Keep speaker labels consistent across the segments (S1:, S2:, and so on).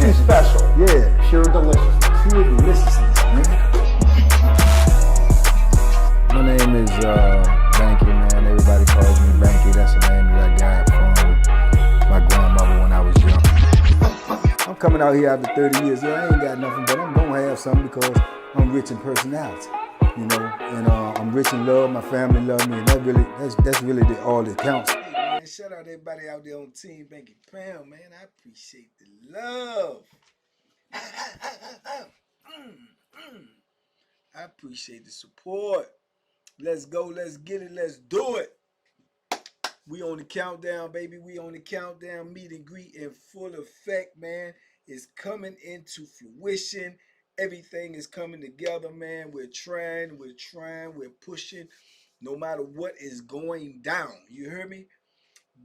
S1: you special.
S2: Yeah.
S1: Pure deliciousness.
S2: Pure deliciousness, man. My name is Banky, man. Everybody calls me Banky. That's the name that I got from my grandmother when I was young. I'm coming out here after 30 years. Yeah, I ain't got nothing, but I'm gonna have something because I'm rich in personality, you know, and I'm rich in love. My family love me, and that's really all that counts. Hey, man, shout out everybody out there on Team Banky Pound, man. I appreciate the love. I appreciate the support. Let's go, let's get it, let's do it. We on the countdown, baby. We on the countdown. Meet and greet in full effect, man. It's coming into fruition. Everything is coming together, man. We're trying, we're pushing. No matter what is going down. You hear me?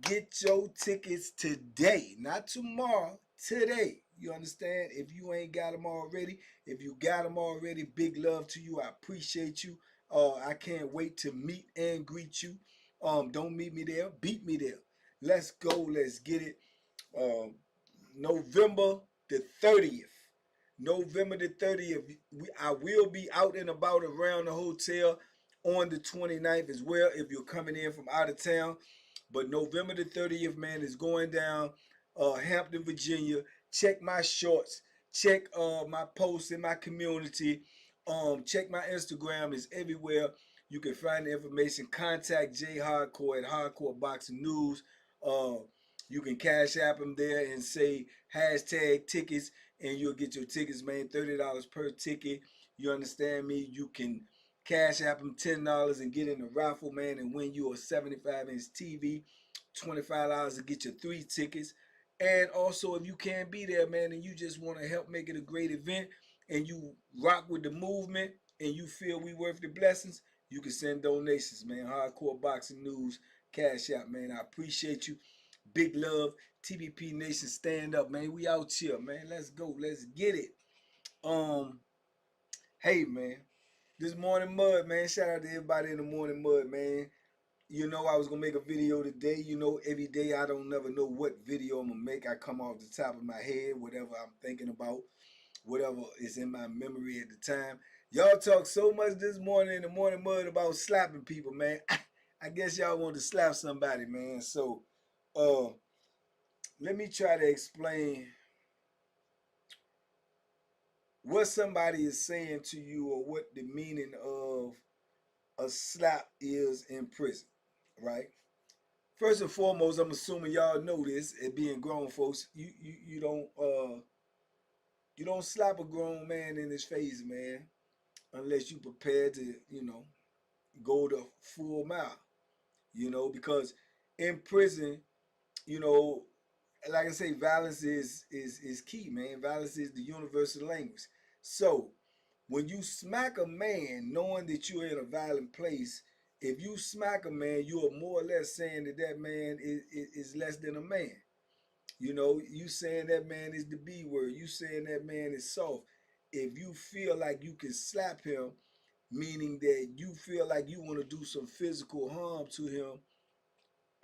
S2: Get your tickets today, not tomorrow, today. You understand? If you ain't got them already, if you got them already, big love to you. I appreciate you. I can't wait to meet and greet you. Don't meet me there, beat me there. Let's go, let's get it. November the 30th. November the 30th. I will be out and about around the hotel on the 29th as well if you're coming in from out of town. But November the 30th, man, is going down Hampton, Virginia. Check my shorts. Check my posts in my community. Check my Instagram. It's everywhere. You can find the information. Contact Jay Hardcore at Hardcore Boxing News. You can cash app him there and say hashtag tickets, and you'll get your tickets, man. $30 per ticket. You understand me? You can cash app him $10 and get in the raffle, man, and win you a 75-inch TV. $25 to get your 3 tickets. And also, if you can't be there, man, and you just want to help make it a great event, and you rock with the movement, and you feel we worth the blessings, you can send donations, man. Hardcore Boxing News, cash out, man. I appreciate you. Big love. TBP Nation, stand up, man. We out here, man. Let's go. Let's get it. Hey, man. This Morning Mud, man. Shout out to everybody in the Morning Mud, man. You know, I was going to make a video today. You know, every day I don't never know what video I'm going to make. I come off the top of my head, whatever I'm thinking about, whatever is in my memory at the time. Y'all talk so much this morning in the Morning Mud about slapping people, man. I guess y'all want to slap somebody, man. So, let me try to explain what somebody is saying to you or what the meaning of a slap is in prison, right? First and foremost, I'm assuming y'all know this. It being grown folks, you don't slap a grown man in his face, man, unless you prepared to, you know, go the full mile, you know, because in prison, you know, like I say, violence is key, man. Violence is the universal language. So when you smack a man knowing that you're in a violent place, if you smack a man, you are more or less saying that that man is less than a man. You know, you saying that man is the B word. You saying that man is soft. If you feel like you can slap him, meaning that you feel like you want to do some physical harm to him,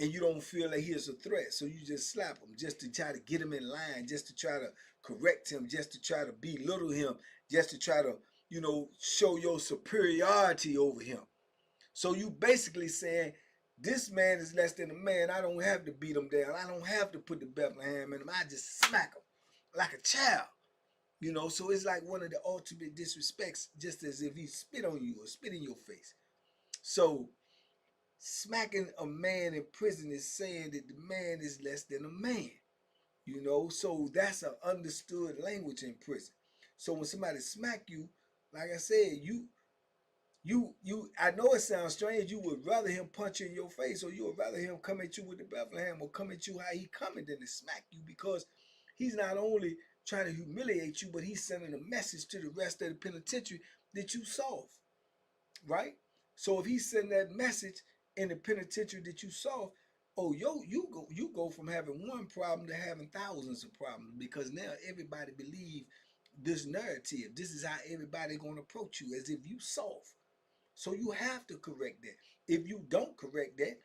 S2: and you don't feel like he is a threat, so you just slap him just to try to get him in line, just to try to correct him, just to try to belittle him, just to try to, you know, show your superiority over him. So you basically saying, this man is less than a man. I don't have to beat him down. I don't have to put the Bethlehem in him. I just smack him like a child. You know, so it's like one of the ultimate disrespects, just as if he spit on you or spit in your face. So smacking a man in prison is saying that the man is less than a man. You know, so that's an understood language in prison. So when somebody smack you, like I said, I know it sounds strange. You would rather him punch you in your face, or you would rather him come at you with the Bethlehem, or come at you how he coming than to smack you, because he's not only trying to humiliate you, but he's sending a message to the rest of the penitentiary that you soft, right? So if he's sending that message in the penitentiary that you soft, oh, you go from having one problem to having thousands of problems, because now everybody believe this narrative. This is how everybody gonna approach you, as if you soft. So you have to correct that. If you don't correct that,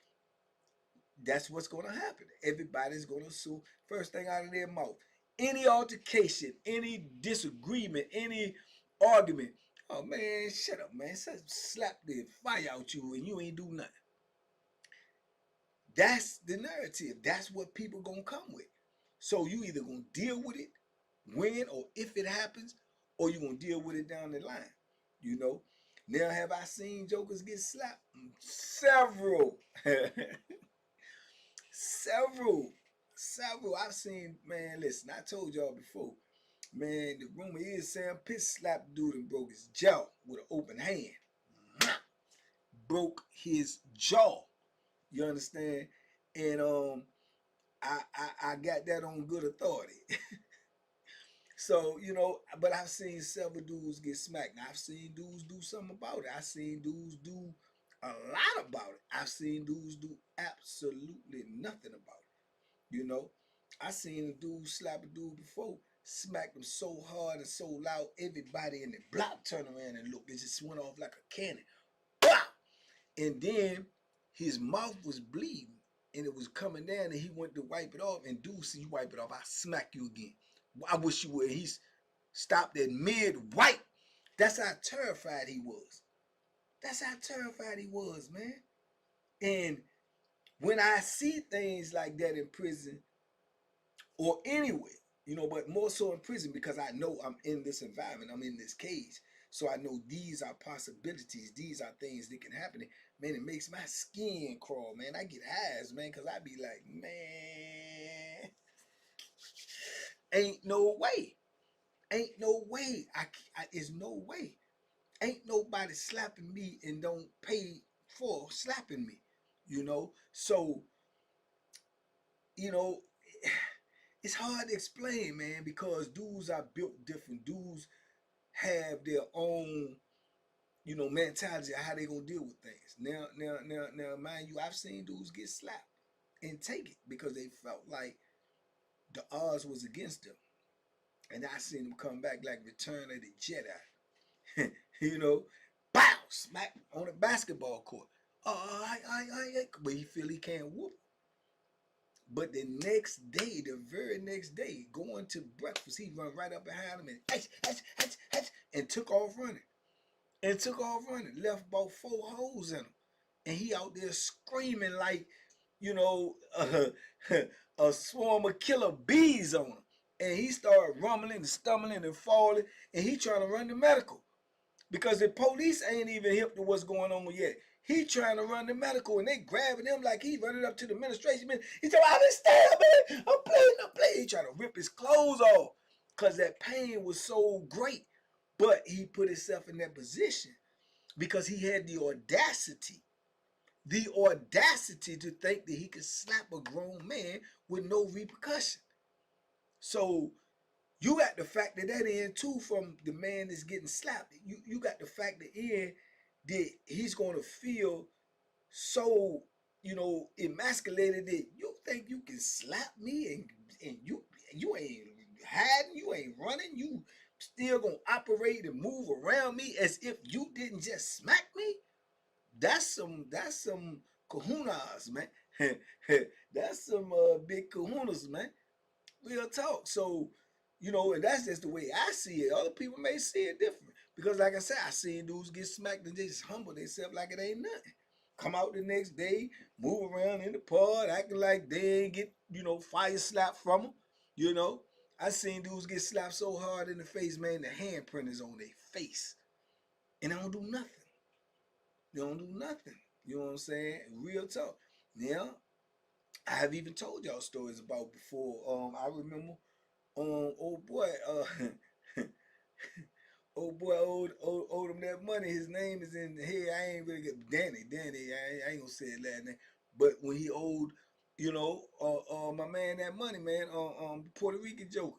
S2: that's what's going to happen. Everybody's going to sue. First thing out of their mouth, Any altercation, any disagreement, any argument, oh man, shut up, man. Slap the fire out you and you ain't do nothing. That's the narrative. That's what people gonna come with. So you either gonna deal with it when or if it happens, or you gonna deal with it down the line. You know. Now have I seen jokers get slapped? Several. several. Several. I've seen, man, listen, I told y'all before. Man, the rumor is Sam Pitt slapped the dude and broke his jaw with an open hand. Broke his jaw. You understand? And I got that on good authority. So, you know, but I've seen several dudes get smacked. Now, I've seen dudes do something about it. I've seen dudes do a lot about it. I've seen dudes do absolutely nothing about it. You know, I seen a dude slap a dude before, smacked him so hard and so loud, everybody in the block turned around and looked. It just went off like a cannon. Bah! And then his mouth was bleeding and it was coming down and he went to wipe it off. And dude said, you wipe it off, I'll smack you again. I wish you would. He's stopped at mid-wipe. That's how terrified he was. That's how terrified he was, man. And when I see things like that in prison or anywhere, you know, but more so in prison because I know I'm in this environment, I'm in this cage. So I know these are possibilities. These are things that can happen. Man, it makes my skin crawl, man. I get highs, man, because I be like, man, ain't no way. Ain't no way. It's no way. Ain't nobody slapping me and don't pay for slapping me, you know? So, you know, it's hard to explain, man, because dudes are built different. Dudes have their own, you know, mentality of how they gonna deal with things. Now, mind you, I've seen dudes get slapped and take it because they felt like the odds was against them. And I seen them come back like Return of the Jedi. You know, bow, smack on a basketball court. But he feel he can't whoop. But the next day, the very next day, going to breakfast, he run right up behind him and took off running. And took off running. Left about 4 holes in him. And he out there screaming like, you know, a swarm of killer bees on him. And he started rumbling and stumbling and falling. And he trying to run the medical. Because the police ain't even hip to what's going on yet. He trying to run the medical and they grabbing him like he running up to the administration. Man, he said, I understand, man. I'm playing. He trying to rip his clothes off because that pain was so great. But he put himself in that position because he had the audacity to think that he could slap a grown man with no repercussion. So you got to factor that in too from the man that's getting slapped. You got to factor in that he's going to feel so, you know, emasculated that you think you can slap me and you ain't hiding, you ain't running, you still gonna operate and move around me as if you didn't just smack me. That's some kahunas, man. That's some big kahunas, man. Real talk. So, you know, and that's just the way I see it. Other people may see it different. Because like I said, I seen dudes get smacked and they just humble themselves like it ain't nothing. Come out the next day, move around in the pod, acting like they ain't get, you know, fire slapped from them. You know, I seen dudes get slapped so hard in the face, man, the handprint is on their face. And they don't do nothing. They don't do nothing. You know what I'm saying? Real talk. Now, I have even told y'all stories about before. I remember old boy, old boy owed him that money. His name is in here. I ain't really get Danny. I ain't gonna say his last name. But when he owed, you know, my man that money, man, Puerto Rican joker.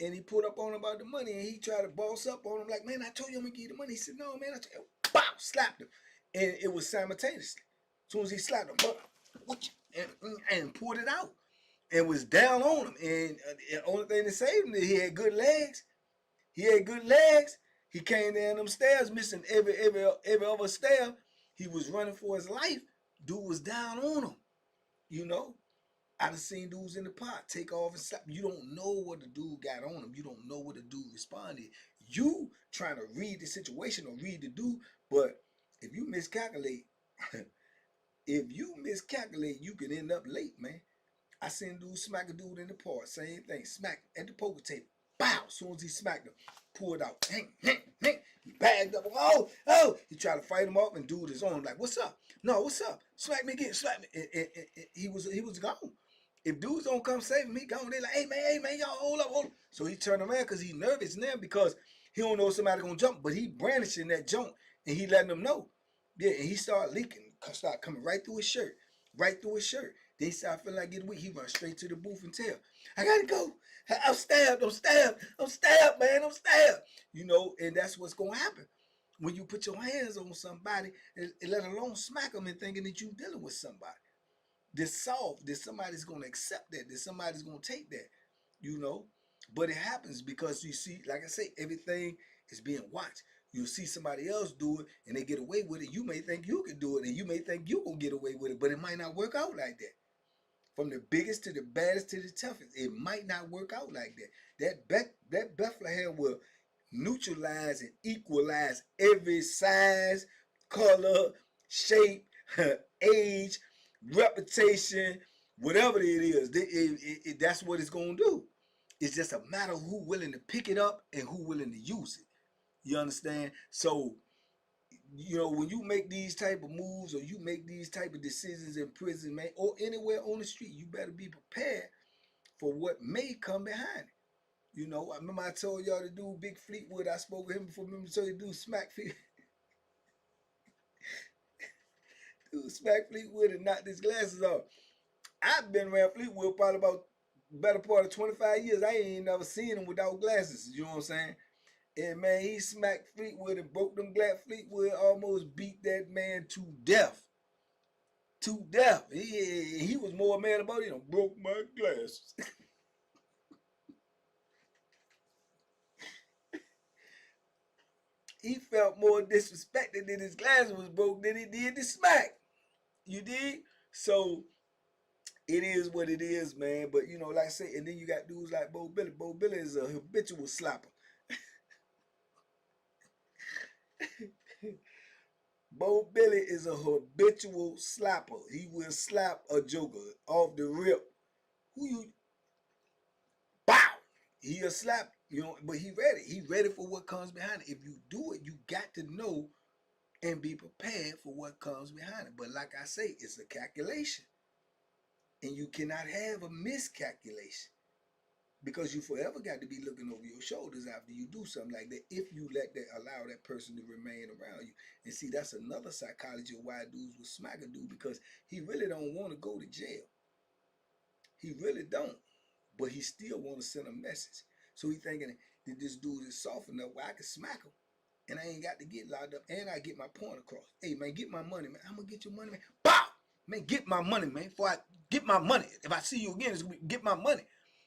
S2: And he put up on him about the money and he tried to boss up on him like, man, I told you I'm gonna give you the money. He said, no, man, I told you. Bow, slapped him. And it was simultaneously. As soon as he slapped him, and pulled it out. And was down on him. And the only thing that saved him is he had good legs. He came down them stairs, missing every other stair. He was running for his life. Dude was down on him, you know. I done seen dudes in the pot take off and slap. You don't know what the dude got on him. You don't know what the dude responded. You trying to read the situation or read the dude, but if you miscalculate, you can end up late, man. I seen dude smack a dude in the park. Same thing. Smack at the poker table. Bow. As soon as he smacked him, pulled out. He bagged up. Oh. He tried to fight him off, and dude is on like, what's up? No, what's up? Smack me again. Smack me. And he was gone. If dudes don't come save him, he gone. They like, hey man, y'all hold up. So he turned around because he's nervous now because he don't know if somebody gonna jump, but he brandishing that jump and he letting them know. Yeah, and he started leaking, start coming right through his shirt. They start feeling like getting weak. He run straight to the booth and tell, I gotta go. I'm stabbed, man, I'm stabbed. And that's what's gonna happen when you put your hands on somebody and let alone smack them and thinking that you're dealing with somebody. This soft, that somebody's gonna accept that somebody's gonna take that, you know. But it happens because you see, like I say, everything is being watched. You see somebody else do it and they get away with it. You may think you can do it and you may think you gonna get away with it, but it might not work out like that. From the biggest to the baddest to the toughest, it might not work out like that. That Bethlehem will neutralize and equalize every size, color, shape, age, reputation, whatever it is. That's what it's gonna do. It's just a matter of who willing to pick it up and who willing to use it. You understand? So, when you make these type of moves or you make these type of decisions in prison, man, or anywhere on the street, you better be prepared for what may come behind it. I remember I told y'all to do Big Fleetwood. I spoke with him before. Remember to tell you to do Smack Fleetwood and knock his glasses off. I've been around Fleetwood probably about better part of 25 years. I ain't never seen him without glasses. You know what I'm saying? And man, he smacked Fleetwood and broke them glass. Fleetwood almost beat that man to death. To death. He was more mad about it. Broke my glasses. He felt more disrespected that his glasses was broke than he did the smack. You did? So it is what it is, man. But like I say, and then you got dudes like Bo Billy. Bo Billy is a habitual slapper. Bo Billy is a habitual slapper. He will slap a joker off the rip. Who you? Bow. He'll slap. But he ready. He ready for what comes behind it. If you do it, you got to know and be prepared for what comes behind it. But like I say, it's a calculation. And you cannot have a miscalculation. Because you forever got to be looking over your shoulders after you do something like that, if you allow that person to remain around you. And see, that's another psychology of why dudes will smack a dude, because he really don't want to go to jail. He really don't. But he still want to send a message. So he thinking that this dude is soft enough where I can smack him. And I ain't got to get locked up. And I get my point across. Hey, man, get my money, man. I'm going to get your money, man. Bow! Man, get my money, man. Before I get my money. If I see you again, it's going to be get my money.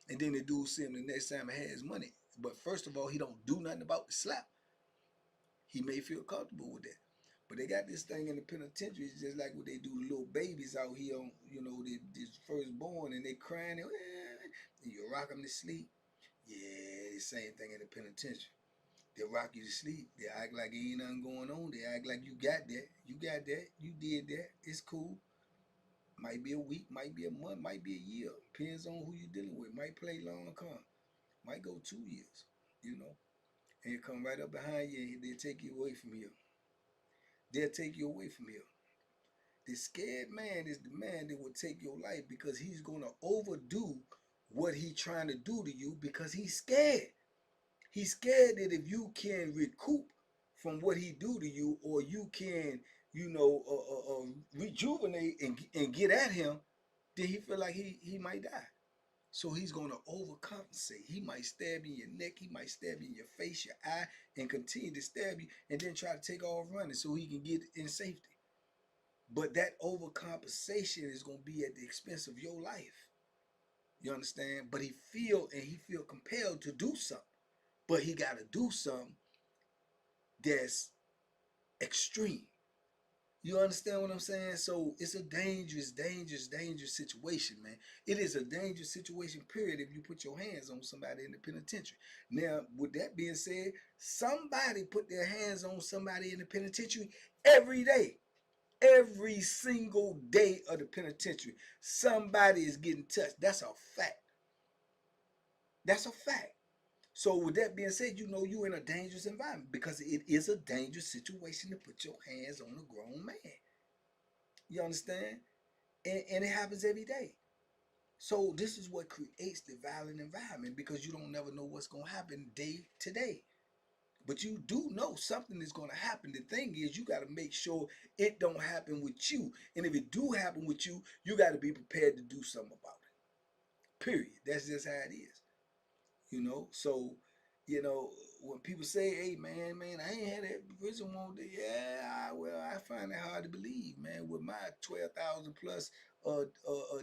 S2: And then the dude see him the next time he has money. But first of all, he don't do nothing about the slap. He may feel comfortable with that. But they got this thing in the penitentiary. It's just like what they do to little babies out here on, they firstborn, and they crying. And you rock them to sleep. Yeah, the same thing in the penitentiary. They rock you to sleep. They act like ain't nothing going on. They act like you got that. You got that. You did that. It's cool. Might be a week, might be a month, might be a year. Depends on who you're dealing with. Might play long con. Might go 2 years, And come right up behind you and they'll take you away from here. They'll take you away from here. The scared man is the man that will take your life because he's going to overdo what he's trying to do to you because he's scared. He's scared that if you can recoup from what he do to you, or you can, rejuvenate and get at him, then he feel like he might die. So he's going to overcompensate. He might stab you in your neck. He might stab you in your face, your eye, and continue to stab you and then try to take off running so he can get in safety. But that overcompensation is going to be at the expense of your life. You understand? But he feel compelled to do something. But he got to do something that's extreme. You understand what I'm saying? So it's a dangerous, dangerous, dangerous situation, man. It is a dangerous situation, period, if you put your hands on somebody in the penitentiary. Now, with that being said, somebody put their hands on somebody in the penitentiary every day. Every single day of the penitentiary, somebody is getting touched. That's a fact. That's a fact. So with that being said, you know you're in a dangerous environment because it is a dangerous situation to put your hands on a grown man. You understand? And it happens every day. So this is what creates the violent environment because you don't never know what's going to happen day to day. But you do know something is going to happen. The thing is, you got to make sure it don't happen with you. And if it do happen with you, you got to be prepared to do something about it. Period. That's just how it is. So when people say, hey man, I ain't had that prison one day. Yeah, well, I find it hard to believe, man. With my 12,000 plus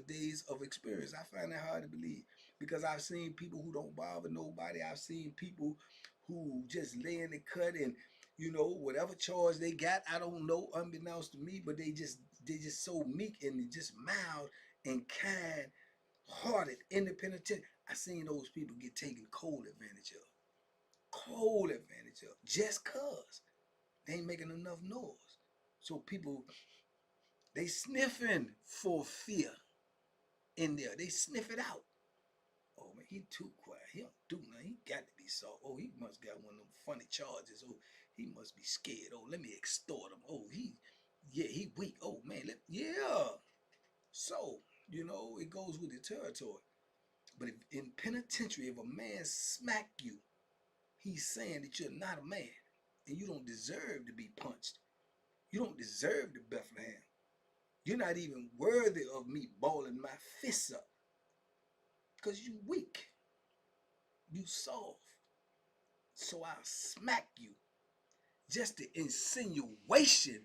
S2: days of experience, I find it hard to believe because I've seen people who don't bother nobody. I've seen people who just lay in the cut and whatever charge they got, I don't know, unbeknownst to me, but they just so meek and just mild and kind hearted in the penitentiary. I seen those people get taken cold advantage of. Cold advantage of. Just cause they ain't making enough noise. So people, they sniffing for fear in there. They sniff it out. Oh man, he too quiet. He don't do nothing. He got to be soft. Oh, he must got one of them funny charges. Oh, he must be scared. Oh, let me extort him. Oh, he weak. Oh man, yeah. So, it goes with the territory. But if in penitentiary, if a man smack you, he's saying that you're not a man and you don't deserve to be punched. You don't deserve the Bethlehem. You're not even worthy of me balling my fists up because you weak. You soft. So I'll smack you. Just the insinuation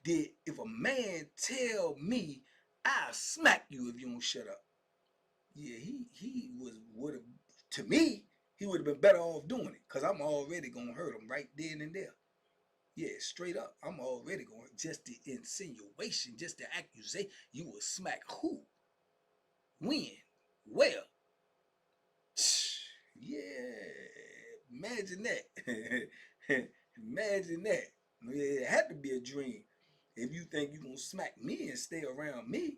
S2: that if a man tell me I'll smack you if you don't shut up. Yeah, he would have, to me, he would have been better off doing it because I'm already gonna hurt him right then and there. Yeah, straight up, I'm already going. Just the insinuation, just the accusation, you will smack who, when, where? Yeah, imagine that. Imagine that. Yeah, it had to be a dream. If you think you're gonna smack me and stay around me,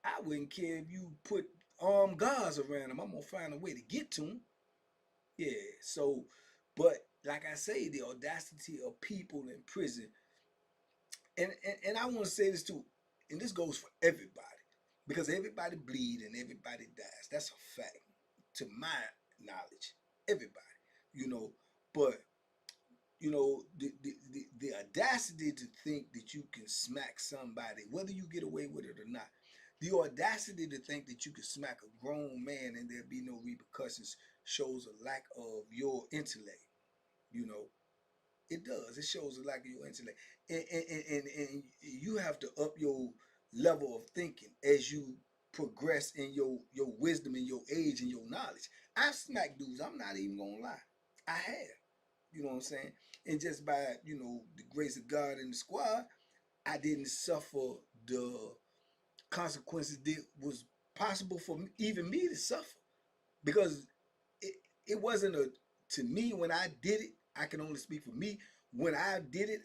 S2: I wouldn't care if you put armed guards around him. I'm gonna find a way to get to him. Yeah. So, but like I say, the audacity of people in prison, and I want to say this too, and this goes for everybody, because everybody bleed and everybody dies. That's a fact, to my knowledge. Everybody, you know, but the audacity to think that you can smack somebody, whether you get away with it or not, the audacity to think that you can smack a grown man and there be no repercussions shows a lack of your intellect. You know, it does. It shows a lack of your intellect, and you have to up your level of thinking as you progress in your wisdom and your age and your knowledge. I've smacked dudes. I'm not even gonna lie. I have. You know what I'm saying? And just by the grace of God and the squad, I didn't suffer the consequences that was possible for even me to suffer, because it it wasn't a to me when I did it. I can only speak for me. When I did it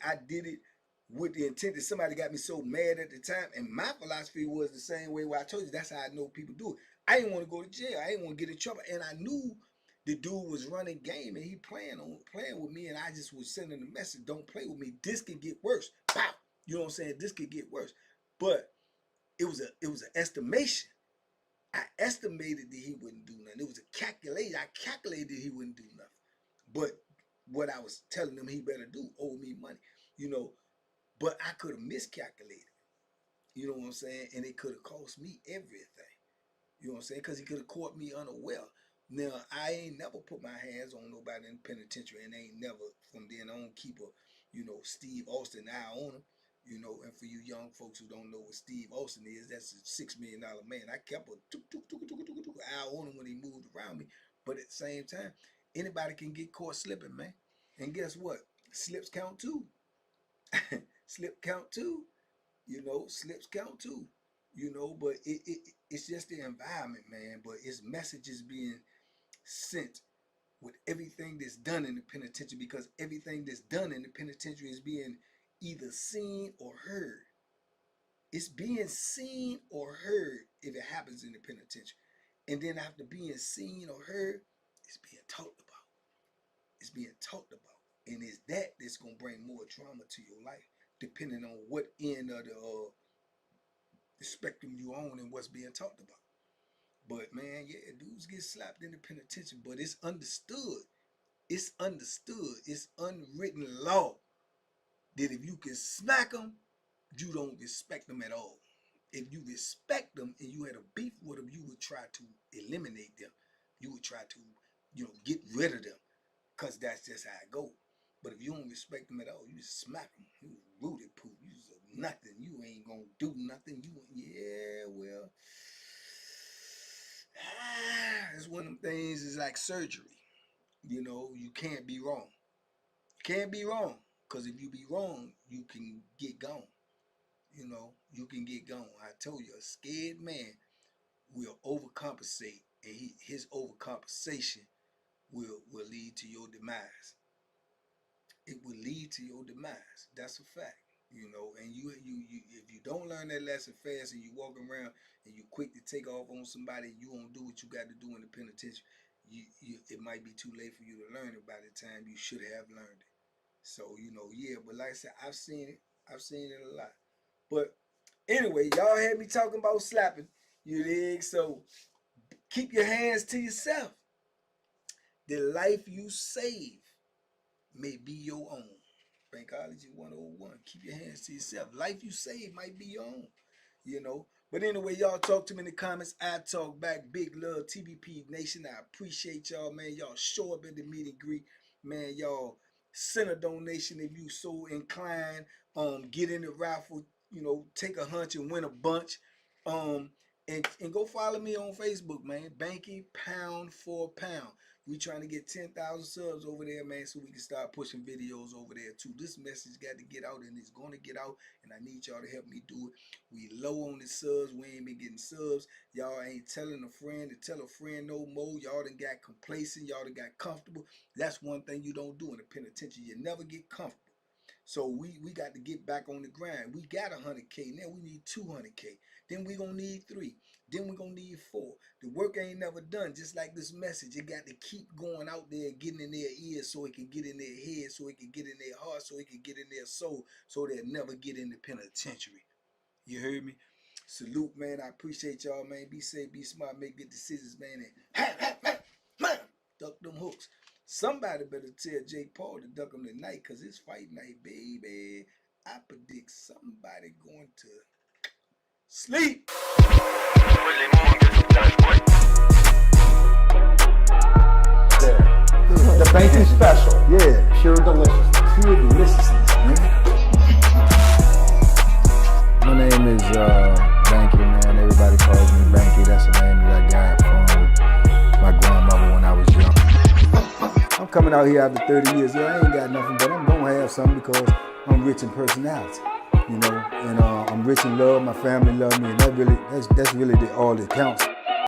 S2: with the intent that somebody got me so mad at the time. And my philosophy was the same way where I told you that's how I know people do it. I didn't want to go to jail. I didn't want to get in trouble. And I knew the dude was running game and he playing with me, and I just was sending a message, don't play with me. This can get worse. Pow! You know what I'm saying? This could get worse. But it was an estimation. I estimated that he wouldn't do nothing. It was a calculation. I calculated he wouldn't do nothing. But what I was telling him he better do, owe me money, you know. But I could have miscalculated. You know what I'm saying? And it could have cost me everything. You know what I'm saying? Because he could have caught me unaware. Now, I ain't never put my hands on nobody in the penitentiary, and ain't never from then on keep a, Steve Austin eye on him. And for you young folks who don't know what Steve Austin is, that's a $6 million man. I kept a eye on him when he moved around me. But at the same time, anybody can get caught slipping, man. And guess what? Slips count too. Slip count too. You know, slips count too. You know, but it's just the environment, man. But it's messages being sent with everything that's done in the penitentiary, because everything that's done in the penitentiary is being either seen or heard. It's being seen or heard if it happens in the penitentiary. And then after being seen or heard, it's being talked about. It's being talked about. And it's that that's going to bring more trauma to your life, depending on what end of the spectrum you own and what's being talked about. But man, yeah, dudes get slapped in the penitentiary, but it's understood. It's understood. It's unwritten law that if you can smack them, you don't respect them at all. If you respect them and you had a beef with them, you would try to eliminate them. You would try to, get rid of them, because that's just how it goes. But if you don't respect them at all, you just smack them. You rooted poop. You just nothing. You ain't gonna do nothing. It's one of them things. It's like surgery. You can't be wrong. You can't be wrong, because if you be wrong, you can get gone. You can get gone. I told you, a scared man will overcompensate, and his overcompensation will lead to your demise. It will lead to your demise. That's a fact. And you if you don't learn that lesson fast, and you walk around and you quick to take off on somebody, and you won't do what you got to do in the penitentiary, it might be too late for you to learn it by the time you should have learned it. So, yeah, but like I said, I've seen it. I've seen it a lot. But anyway, y'all had me talking about slapping, you dig? So keep your hands to yourself. The life you save may be your own. Bankology 101. Keep your hands to yourself. Life you save might be your own. But anyway, y'all talk to me in the comments. I talk back. Big love, TBP Nation. I appreciate y'all, man. Y'all show up at the meet and greet. Man, y'all send a donation if you so inclined. Get in the raffle. Take a hunch and win a bunch. And go follow me on Facebook, man. Banky Pound for Pound. We trying to get 10,000 subs over there, man, so we can start pushing videos over there too. This message got to get out, and it's going to get out, and I need y'all to help me do it. We low on the subs. We ain't been getting subs. Y'all ain't telling a friend to tell a friend no more. Y'all done got complacent. Y'all done got comfortable. That's one thing you don't do in the penitentiary. You never get comfortable. So we got to get back on the grind. We got 100K. Now we need 200K. Then we going to need 3. Then we going to need 4. The work ain't never done. Just like this message, it got to keep going out there, getting in their ears so it can get in their head, so it can get in their heart, so it can get in their soul, so they'll never get in the penitentiary. You heard me? Salute, man. I appreciate y'all, man. Be safe, be smart, make good decisions, man. And duck them hooks. Somebody better tell Jake Paul to duck him tonight, because it's fight night, baby. I predict somebody going to sleep.
S1: The banking special. Yeah. Pure deliciousness. Pure deliciousness, man.
S3: My name is Banky, man. Everybody calls me Banky. That's the name that I got from my grandmother when I was young. I'm coming out here after 30 years. Yeah, I ain't got nothing, but I'm gonna have something because I'm rich in personality, and I'm rich in love. My family love me, and that's really all that counts.